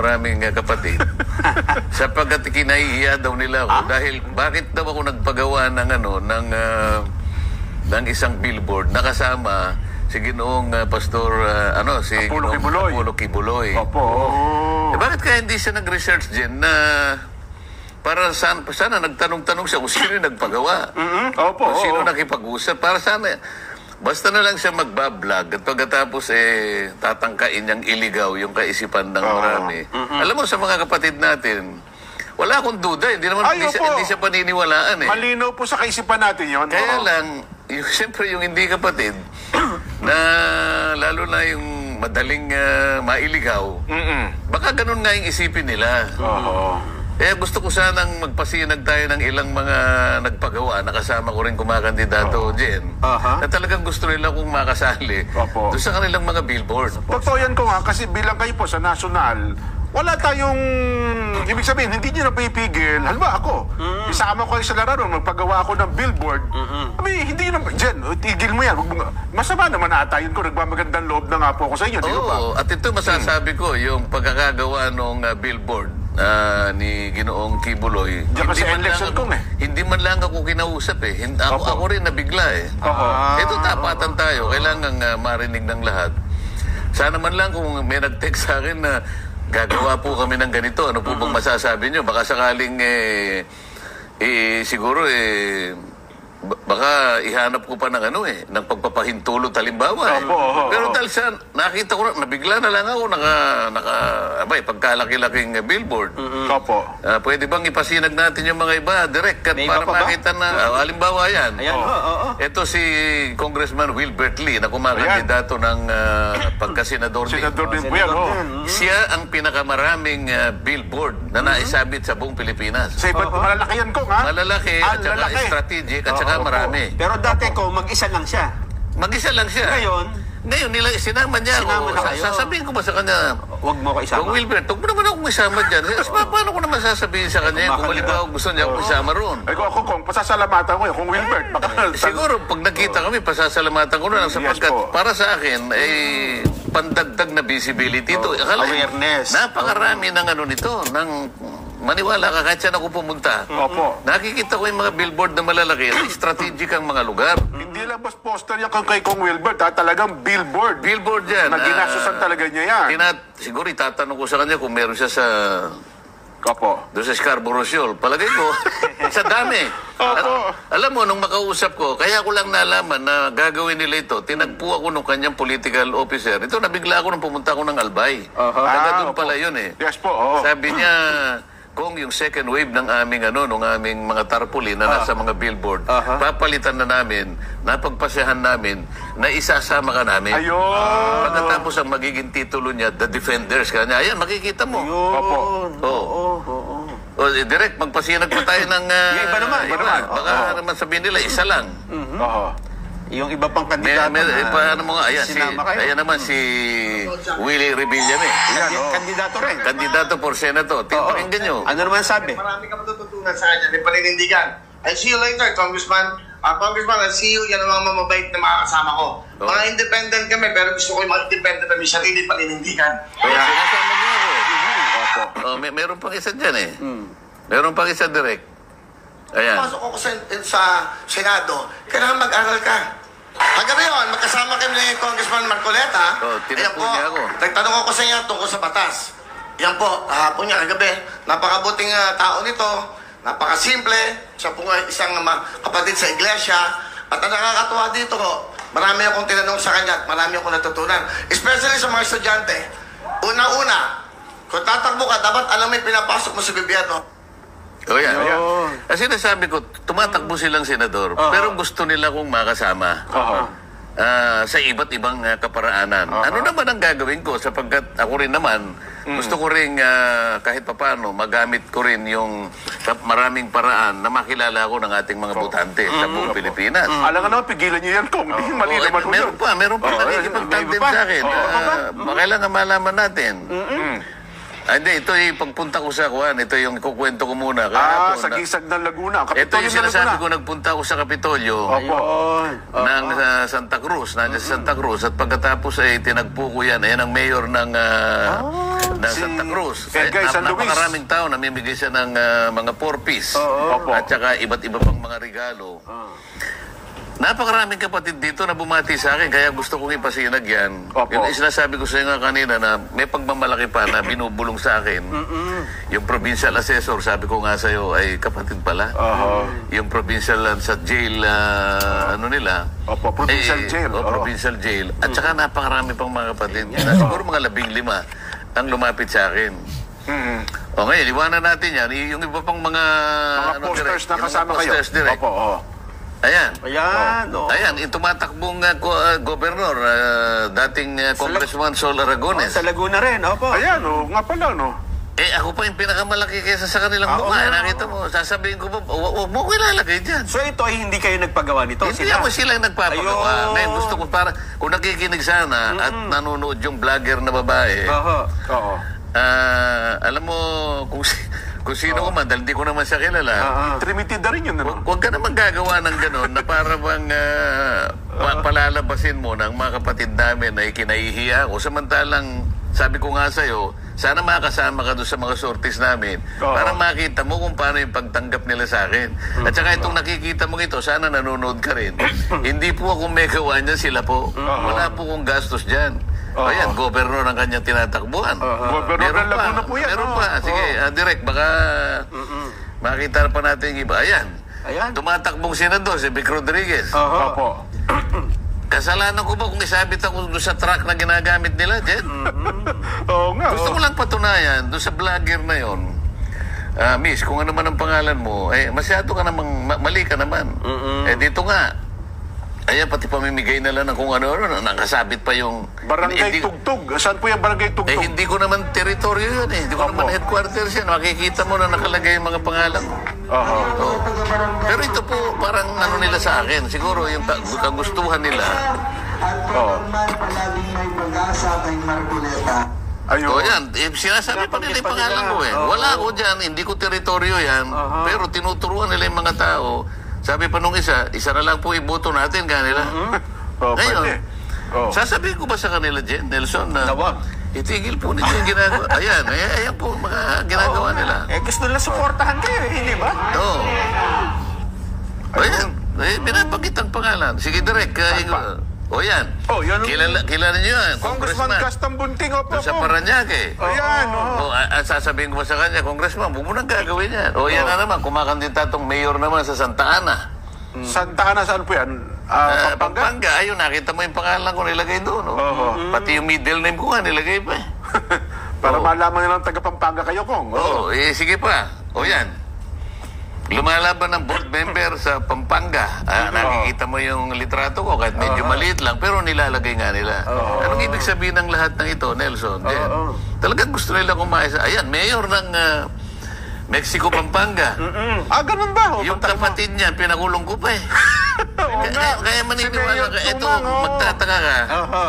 maraming kapatid. Sapagkat kinahihiya daw nila ako. Dahil bakit daw ako nagpagawa ng isang billboard na kasama si Ginoong Pastor, si Apollo Kibuloy. Opo. Bakit kaya hindi siya nag-research din na para sana nagtanong-tanong siya kung sino yung nagpagawa? Opo. Kung sino nakipag-usap? Para sana, basta na lang siya magbablog at pagkatapos tatangkain niyang iligaw yung kaisipan ng marami. Alam mo, sa mga kapatid natin, wala akong duda. Hindi siya paniniwalaan. Malinaw po sa kaisipan natin yun. Kaya lang, siyempre yung hindi kapatid, na lalo na yung madaling mailigaw, baka ganun nga yung isipin nila. Kaya gusto ko sanang magpasinag tayo ng ilang mga nagpagawa na kasama ko rin kumakandidato dyan, na talagang gusto nila kung makasali doon sa kanilang mga billboard. Totoo yan ko nga, kasi bilang kayo po sa national, wala tayong, ibig sabihin, hindi nyo na pipigil. Halimbawa ako, isama ko kayo sa lararo, magpagawa ako ng billboard. Hindi nyo na, Jen, tigil mo yan. Masama naman ata yun ko, nagmamagandang loob na nga po ako sa inyo, di ba? At ito masasabi ko, yung pagkakagawa ng billboard ni Ginoong Kibuloy, hindi man lang ako kinausap Ako rin nabigla Ito tapatan tayo, kailangan marinig ng lahat. Sana man lang kung may nag-text sa akin na gagawa po kami ng ganito, ano po bang masasabi nyo? Baka sakaling siguro baka ihanap ko pa ng ng pagpapahintulot halimbawa. Pero dahil sa nakita ko nabigla na lang ako pagkalaki-laking billboard. Pwede bang ipasinag natin yung mga iba direct para makita na halimbawa yan. Ito si Congressman Wilbert Lee na kumakandidato ng pagkasenador din. Siya ang pinakamaraming billboard na naisabit sa buong Pilipinas. Malalaki yan ko, ha? Malalaki at saka strategic at saka marami. Pero dati ko, mag-isa lang siya. Mag-isa lang siya. Ngayon nila sinama niya ako. Sasabihin ko ba sa kanya, huwag mo ko isama. Kung Wilbert, huwag mo naman akong isama dyan. Paano ko naman sasabihin sa kanya kung halimbawa gusto niya akong isama roon? Kung pasasalamatan ko kung Wilbert. Siguro, pag nakita kami, pasasalamatan ko na lang sapagkat para sa akin, pandagdag na visibility ito. Awareness. Napakarami ng nito, ng maniwala ka, kahit saan ako pumunta. Nakikita ko yung mga billboard na malalaki, strategic ang mga lugar. Hindi lang mas poster yan kay Kong Wilbert, talagang billboard. Billboard yan. Naginasosan talaga niya yan. Siguro itatanong ko sa kanya kung meron siya sa doon sa Scarborough Shoal. Palagay ko, sa dami. Alam mo, nung makausap ko, kaya ko lang nalaman na gagawin nila ito, tinagpo ako nung kanyang political officer. Ito, nabigla ako nung pumunta ako ng Albay. Doon pala yun Yes po, Sabi niya, kung yung second wave ng aming nung aming mga tarpaulin na nasa mga billboard, papalitan na namin, napagpasyahan namin, na isasama ka namin. Pagkatapos ang magiging titulo niya, The Defenders ka niya. Ayan, makikita mo. Direct, magpasinag pa tayo ng iba naman. Baka naman sabihin nila, isa lang. Yung iba pang kandidato paano mo nga, ayan naman si Willie Rebillame. Kandidato rin. Kandidato for Senator. Pakinggan nyo. Ano naman sabi? Marami ka matututunan sa kanya, may paninindigan. I'll see you later, Congressman. Congressman, I'll see you. Yan ang mga mababait na makakasama ko. Mga independent kami, pero gusto ko yung mga independent na may sarili paninindigan. Sinasama niyo ako. Meron pang isa dyan Meron pang isa direct. Ayan. Pasok ako sa Senado, kailangan mag-aral ka. Kagabi yun, magkasama kami ni Congressman Marcoleta. Tinagpo niya ako. Nagtanong ako sa inyo tungkol sa batas. Yan po, hapon niya kagabi. Napakabuting tao nito, napakasimple. Siya po isang kapatid sa iglesia. At ang nakakatuwa dito, marami akong tinanong sa kanya at marami akong natutunan. Especially sa mga estudyante. Una-una, kung tatakbo ka, dapat alam mo yung pinapasok mo sa gobyerno. Kasi nasabi ko, tumatakbo silang senador, pero gusto nila kong makasama sa iba't ibang kaparaanan. Ano naman ang gagawin ko sapagkat ako rin naman, gusto ko rin kahit papano magamit ko rin yung maraming paraan na makilala ko ng ating mga botante sa buong Pilipinas. Alam nga naman, pigilan niyo yan, Kong. Mali naman po yun. Meron pa nakikipag-tandem sa akin. Kailangan malaman natin. Hindi, ito yung pagpunta ko sa Kuan. Ito yung kukwento ko muna. Sa Gisag ng Laguna. Ito Kapitolyo yung ng sinasabi Laguna. ko, nagpunta ako sa Kapitolyo Opo. ng Santa Cruz. Nandiyan sa Santa Cruz. At pagkatapos ay tinagpo ko yan. Ayan ang mayor ng Santa Cruz. Edgar San Luis. Napakaraming tao. Namimigay siya ng mga 4-piece. Opo. At saka iba't iba pang mga regalo. Napakaraming kapatid dito na bumati sa akin, kaya gusto kong ipasinag yan. Opo. Yung sinasabi ko sa inyo kanina na may pagmamalaki pa na binubulong sa akin. Yung provincial assessor, sabi ko nga sa'yo, ay kapatid pala. Yung provincial sa jail, nila. Opo, provincial jail. Provincial jail. At saka napakarami pang mga kapatid. Siguro mga 15 ang lumapit sa akin. O ngayon, iwanan natin yan. Yung iba pang mga... posters na yung mga kasama kayo. posters direct. Opo, Ayan. Ayan, Ayan, yung tumatakbong gobernador, dating Congressman Sol Aragones. Sa Laguna rin, opo. Ayan, nga pala, no? Ako pa yung pinakamalaki kaysa sa kanilang mukha. Nakita mo, sasabihin ko ba, huwag mo ko ilalagay dyan. So ito ay hindi kayo nagpagawa nito? Hindi ako sila yung nagpapagawa. Ayun. Ngayon, gusto ko para, kung nakikinig sana at nanonood yung vlogger na babae, Oo. alam mo, kung sino ko man, dahil di ko naman siya kilala, Trinity na rin yun, ano? huwag ka naman gagawa ng gano'n na para bang palalabasin mo ng mga kapatid namin na ikinahihiya ako. Samantalang, sabi ko nga sa'yo, sana makasama ka doon sa mga sorties namin para makita mo kung paano yung pagtanggap nila sa akin. At saka itong nakikita mo ito, sana nanonood ka rin. Hindi po ako may gawa niyan, sila po. Wala po kong gastos dyan. Ayan, gobernador ang kanyang tinatakbuhan. Gobernador ng Laguna po yan. Meron pa. Sige, direct, baka makita pa natin yung iba. Ayan. Tumatakbong senador, si Vic Rodriguez. Opo. Kasalanan ko ba kung isabit ako doon sa truck na ginagamit nila, Jen? Oo nga. Gusto ko lang patunayan, doon sa vlogger na yon. Miss, kung ano man ang pangalan mo, masyado ka namang, mali ka naman. Dito nga, ayan, pati pamimigay na lang ng kung ano-ano, nakasabit pa yung... Barangay Tugtog. Saan po yung Barangay Tugtog? Hindi ko naman teritoryo yun eh. Hindi ko naman headquarters yan. Makikita mo na nakalagay yung mga pangalan. Pero ito po, parang ano nila sa akin. Siguro yung kagustuhan nila. Palaging may pag-asa kay Marcoleta. Ayun. Yan, sinasabi pa nila yung pangalan ko eh. Wala ako dyan, hindi ko teritoryo yan. Pero tinuturuan nila yung mga tao. Sabi pa nung isa na lang po iboto natin kanila. Ngayon, sasabihin ko ba sa kanila, Jen, Nelson, na itigil po ninyo yung ginagawa. Ayan po, mga ginagawa nila. Gusto nila suportahan kayo, hindi ba? Oo. Ayan, binabagit ang pangalan. Sige, direct. Yan. Yan. Kilala niyo yan. Congressman Gaston Bunting, opo. Doon sa Paranaque. Ayan, At sasabihin ko ba sa kanya, Congressman, huwag mo nang gagawin yan. Yan na naman, kumakandidatong mayor naman sa Santa Ana. Santa Ana, saan po yan? Pampanga. Ayun, nakita mo yung pangalan ko nilagay doon. Pati yung middle name ko nga nilagay pa. Para malaman nilang taga-Pampanga kayo, Kong. Sige pa. Yan. Lumalaban ng board member sa Pampanga. Nakikita mo yung litrato ko, kahit medyo maliit lang, pero nilalagay nga nila. Anong ibig sabihin ng lahat ng ito, Nelson? Talagang gusto nila kumain sa... Ayan, mayor ng Mexico, Pampanga. Ganun ba? Yung kapatid niya, pinakulong ko pa eh. Kaya maniniwala ka. Ito, magtataka ka.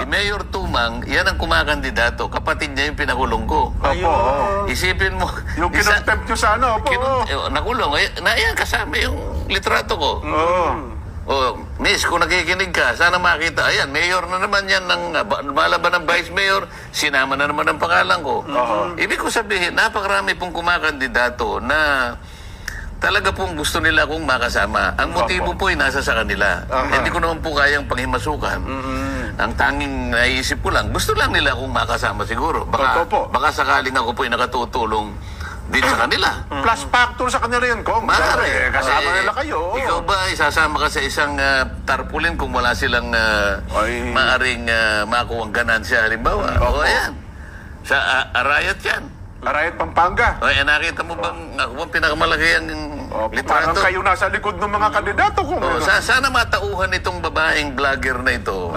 Si Mayor Tumang, yan ang kumakandidato. Kapatid niya yung pinakulong ko. Isipin mo. Yung kinontempt nyo sa ano, nakulong. Ayan, kasama yung litrato ko. Miss, kung nakikinig ka, sana makita. Ayan, mayor na naman yan ng malaban ng vice mayor, sinama na naman ang pangalan ko. Ibig ko sabihin, napakarami pong kumakandidato na talaga pong gusto nila akong makasama. Ang motibo po ay nasa sa kanila. Hindi ko naman po kayang panghimasukan. Ang tanging naisip ko lang, gusto lang nila akong makasama siguro. Baka sakaling ako po ay nakatutulong din sa kanila. Plus factor sa kanila yun, Kong. Maaari. Kasama nila kayo. Ikaw ba isasama ka sa isang tarpaulin kung wala silang maaring makuha ang ganansya, halimbawa? Ayan. Sa Arayat yan. Arayat, Pampanga. Nakita mo bang ako bang pinakamalaki ang litrato? Parang kayo nasa likod ng mga kandidato, Kong. Sana matauhan itong babaeng vlogger na ito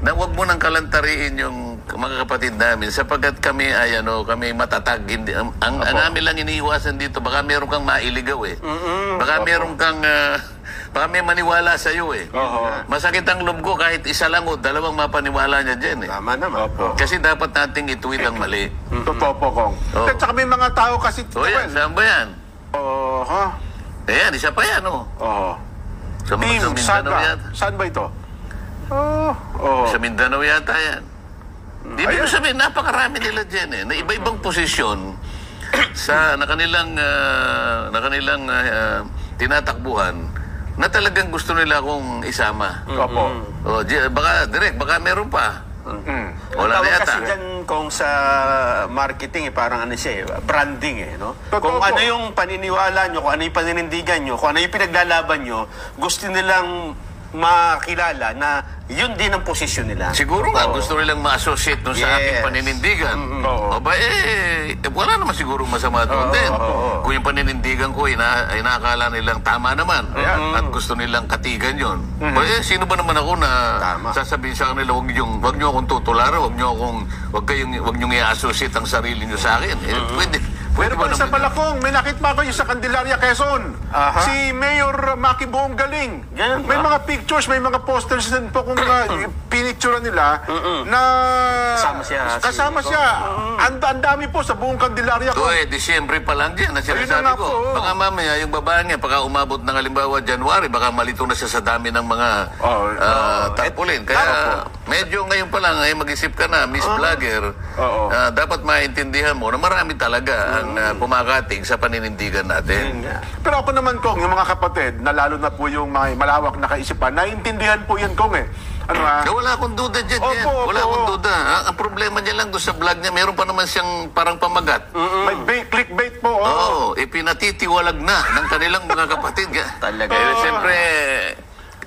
na huwag mo nang kalantariin yung mga kapatid namin sapagkat kami ay kami matatag. Ang amin lang iniiwasan dito, baka meron kang mailigaw eh. Baka meron kang baka may maniwala sa iyo eh. Masakit ang loob ko kahit isa lang o dalawang mapaniwala niya dyan eh. Tama naman. Kasi dapat nating ituwid ang mali. Totoo po, Kong. Oo. At saka may mga tao kasi... O yan, saan ba yan? Ayan, isa pa yan oh. Sa Team, sa Mindanao Saga. yata. Saan ba ito? Sa Mindanao yata yan. Di ba sabihin, napakarami nila dyan eh. Na iba-ibang posisyon na kanilang tinatakbuhan na talagang gusto nila akong isama. Opo. Baka meron pa. Wala na Tawag yata. kasi dyan kung sa marketing, parang ano siya, branding no? Totoo Kung po. ano yung paniniwala nyo, kung ano yung paninindigan nyo, kung ano yung pinaglalaban nyo, gusto nilang makilala na yun din ang posisyon nila. Siguro nga, gusto nilang ma-associate dun sa aking Yes. paninindigan. Oo. Wala naman siguro masama doon din. Kung yung paninindigan ko, inaakala nilang tama naman. At gusto nilang katigan yun. Sino ba naman ako na Tama. sasabihin sa kanila, wag niyo akong tutularan, wag niyong i-associate ang sarili niyo sa akin. Pero ba pa isa naman pala, Kong, may nakita ko yung sa Candelaria, Quezon. Si Mayor Maki Buong Galing. Yan May ba? mga pictures, may mga posters din po kung pinicturean nila na Kasama siya. Ang dami po sa buong Candelaria, Ito Kong. Disyembre pa lang yan. Ang Ayun na sinasabi nga ko. po. Baka mamaya, yung babae niya, baka umabot ng halimbawa January, baka malito na siya sa dami ng mga tarpaulin. Kaya medyo ngayon pa lang, mag-isip ka na, Miss Vlogger, dapat maintindihan mo na marami talaga ang kumakating sa paninindigan natin. Pero ako naman, Kong, yung mga kapatid, na lalo na po yung mga malawak na kaisipan, naiintindihan po yan, Kong, eh. Ano Wala akong duda dyan. Opo, Wala opo. akong duda. Ang problema niya lang doon sa vlog niya, meron pa naman siyang parang pamagat. May clickbait po, Oo, ipinatitiwalag na ng kanilang mga kapatid. Talaga. Siyempre,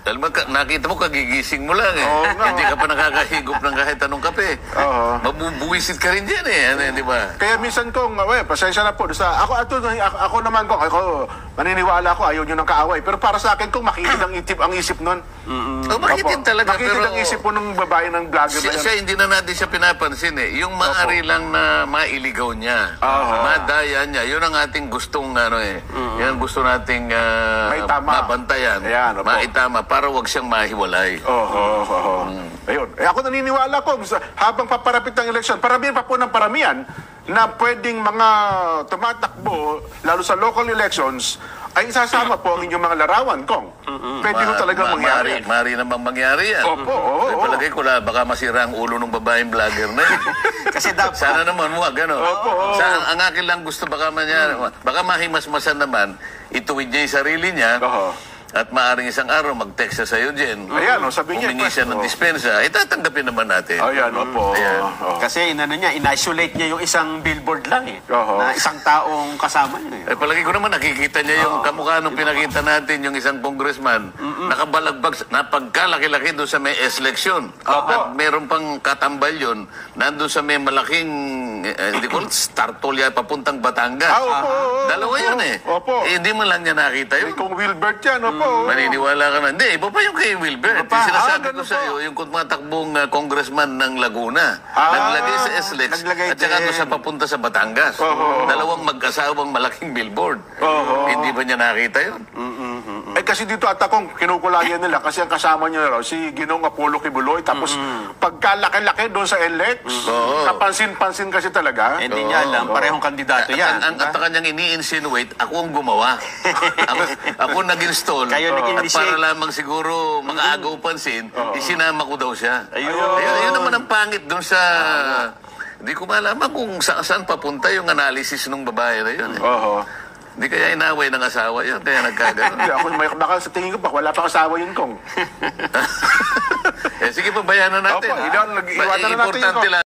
alam mo, nakita mo, kagigising mo lang eh. Oo nga. Hindi ka pa nakakahigop ng kahit anong kape. Oo. Mabubuwisit ka rin dyan eh. Di ba? Kaya minsan, Kong, pasensya na po. Ako naman, Kong, ako maniniwala ko, ayaw nyo ng kaaway. Pero para sa akin, Kong, makikita ang isip nun. Makitin talaga. Makikita Pero ang isip po ng babae ng vlogger na yan. siya, hindi na natin siya pinapansin eh. Yung maari lang na mailigaw niya, madaya niya, yun ang ating gustong yan gusto nating May tama. mabantayan, Ayan, opo. maitama, para wag siyang mahiwalay. Ayun. Ako naniniwala ko, habang paparapit ang eleksyon, paramihan pa po ng paramihan na pwedeng mga tumatakbo, lalo sa local elections, ay isasama po ang inyong mga larawan, Kong. Pwede ho talaga mangyari. Mari namang mangyari yan. Opo, oo. Palagay ko baka masira ang ulo ng babaeng vlogger na yun. Kasi dapat, Sana naman mo, gano'n. Opo, oo. Ang akin lang gusto baka mangyari, baka mahimasmasan naman, ituwid niya yung sarili niya, at maaaring isang araw mag-text siya sa'yo, Jen. Ayan, sabi niya. Humingi siya ng dispensa, tatanggapin naman natin. Ayan, opo. Ayan. kasi in-isolate niya yung isang billboard lang Oo. na isang taong kasama niya. Palagi ko naman nakikita niya yung kamukha nung pinakita natin, yung isang congressman, nakabalagbag, napagkalaki-laki doon sa may eleksyon. At meron pang katambal yun, nandun sa may malaking, hindi ko, Startolya, papuntang Batangas. Opo. Dalawa yun eh. Opo. Hindi mo lang niya nakita yun. Kung Wilbert yan, opo. Maniniwala ka na. Hindi, iba pa yung kay Wilbert. Iba pa. Yung sinasabi ko Ganun sa iyo, po. yung tumatakbong congressman ng Laguna. Naglagay sa SLEX naglagay at saka din. doon sa papunta sa Batangas. Dalawang mag-asawang malaking billboard. Hindi ba niya nakita yun? Kasi dito at akong kinukulayan nila kasi ang kasama niya raw si Ginoong Apollo Kibuloy. Tapos pagkalaki-laki doon sa LX, kapansin-pansin kasi talaga. Hindi niya alam, parehong kandidato yan. Ang kanyang ini-insinuate, ako ang gumawa. ako nag-install. Kayo At nag-initiate. para lamang siguro mga agaw pansin, isinama ko daw siya. Ayun. Ayun naman ang pangit doon sa... Hindi ko malaman kung saan papunta yung analysis ng babae na yun. Hindi kaya inaway ng asawa yun, kaya nagkagano. Hindi, ako baka sa tingin ko wala pa kasawa yun, Kong. Sige, pabayanan natin. Opo, nag-iwanan na natin yun, Importante Kong. lang.